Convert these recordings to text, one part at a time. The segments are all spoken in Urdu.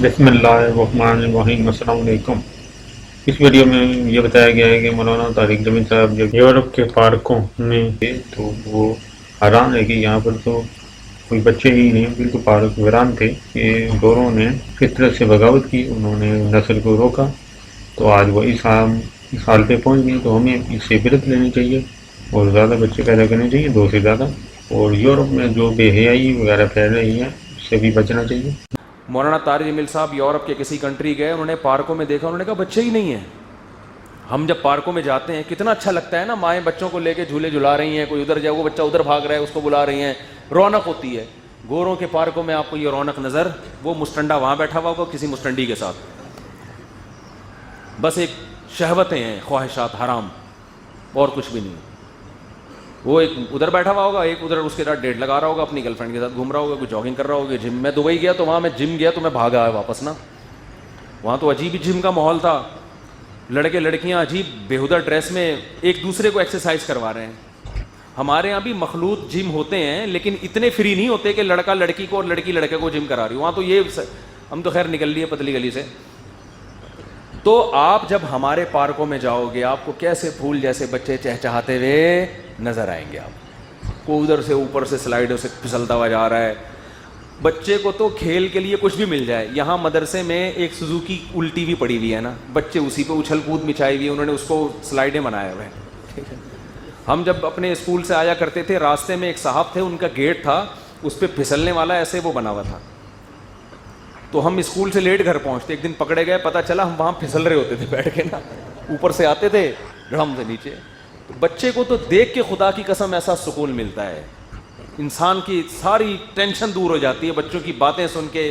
بسم اللہ الرحمن الرحیم۔ السلام علیکم۔ اس ویڈیو میں یہ بتایا گیا ہے کہ مولانا طارق جمیل صاحب جب یورپ کے پارکوں میں تھے تو وہ حیران ہے کہ یہاں پر تو کوئی بچے ہی نہیں، بالکل پارک ویران تھے کہ گوروں نے فطرت سے بغاوت کی، انہوں نے نسل کو روکا، تو آج وہ اس حال پہ پہنچ گئے۔ تو ہمیں اس سے عبرت لینی چاہیے اور زیادہ بچے پیدا کرنے چاہیے، 2 سے زیادہ، اور یورپ میں جو بے حیائی وغیرہ پھیل رہی ہے اس سے بھی بچنا چاہیے۔ مولانا طارق جمیل صاحب یورپ کے کسی کنٹری گئے، انہوں نے پارکوں میں دیکھا، انہوں نے کہا بچے ہی نہیں ہیں۔ ہم جب پارکوں میں جاتے ہیں کتنا اچھا لگتا ہے نا، مائیں بچوں کو لے کے جھولے جھلا رہی ہیں، کوئی ادھر جائے وہ بچہ ادھر بھاگ رہا ہے اس کو بلا رہی ہیں، رونق ہوتی ہے۔ گوروں کے پارکوں میں آپ کو یہ رونق نظر، وہ مسٹنڈا وہاں بیٹھا ہوا ہوگا کسی مسٹنڈی کے ساتھ، بس ایک شہوتیں ہیں، خواہشات، حرام، اور کچھ بھی نہیں۔ وہ ایک ادھر بیٹھا ہوا ہوگا، ایک ادھر اس کے ساتھ ڈیٹ لگا رہا ہوگا، اپنی گرل فرینڈ کے ساتھ گھوم رہا ہوگا، کوئی جاگنگ کر رہا ہوگا، جم میں دبئی گیا تو وہاں میں جم گیا تو میں بھاگا ہے واپس نا، وہاں تو عجیب ہی جم کا ماحول تھا، لڑکے لڑکیاں عجیب بےہودہ ڈریس میں ایک دوسرے کو ایکسرسائز کروا رہے ہیں۔ ہمارے یہاں بھی مخلوط جم ہوتے ہیں لیکن اتنے فری نہیں ہوتے کہ لڑکا لڑکی کو اور لڑکی لڑکے کو جم کرا رہی، وہاں تو یہ ہم تو خیر نکل لیے پتلی گلی سے۔ تو آپ جب ہمارے پارکوں میں جاؤ گے آپ کو کیسے پھول جیسے بچے چہچہاتے ہوئے نظر آئیں گے، آپ کو ادھر سے اوپر سے سلائڈوں سے پھسلتا ہوا جا رہا ہے۔ بچے کو تو کھیل کے لیے کچھ بھی مل جائے، یہاں مدرسے میں ایک سوزوکی الٹی بھی پڑی ہوئی ہے نا، بچے اسی پہ اچھل کود مچائی ہوئی ہے، انہوں نے اس کو سلائڈیں بنائے ہوئے ہیں۔ ہم جب اپنے اسکول سے آیا کرتے تھے، راستے میں ایک صاحب تھے، ان کا گیٹ تھا، اس پہ پھسلنے والا ایسے وہ بنا ہوا تھا، تو ہم اسکول سے لیٹ گھر پہنچتے، ایک دن پکڑے گئے، پتہ چلا ہم وہاں پھسل رہے ہوتے تھے بیٹھ کے نا، اوپر سے آتے تھے دھڑم سے نیچے۔ تو بچے کو تو دیکھ کے خدا کی قسم ایسا سکون ملتا ہے، انسان کی ساری ٹینشن دور ہو جاتی ہے بچوں کی باتیں سن کے،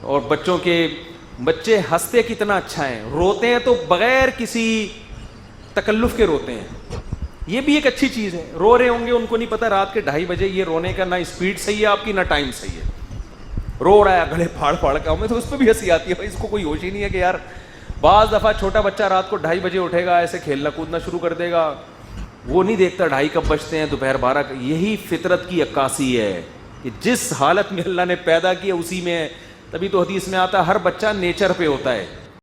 اور بچے ہنستے کتنا اچھا ہیں، روتے ہیں تو بغیر کسی تکلف کے روتے ہیں، یہ بھی ایک اچھی چیز ہے۔ رو رہے ہوں گے، ان کو نہیں پتا رات کے 2:30 بجے یہ رونے کا نہ اسپیڈ صحیح ہے آپ کی، نہ ٹائم صحیح ہے، رو رہا ہے گلے پھاڑ پھاڑ کے، ہمیں تو اس پہ بھی ہنسی آتی ہے، بھائی اس کو کوئی ہوش ہی نہیں ہے کہ یار، بعض دفعہ چھوٹا بچہ رات کو 2:30 بجے اٹھے گا، ایسے کھیلنا کودنا شروع کر دے گا، وہ نہیں دیکھتا 2:30 کب بجتے ہیں، دوپہر 12۔ یہی فطرت کی عکاسی ہے کہ جس حالت میں اللہ نے پیدا کیا اسی میں ہے، تبھی تو حدیث میں آتا ہے ہر بچہ نیچر پہ ہوتا ہے،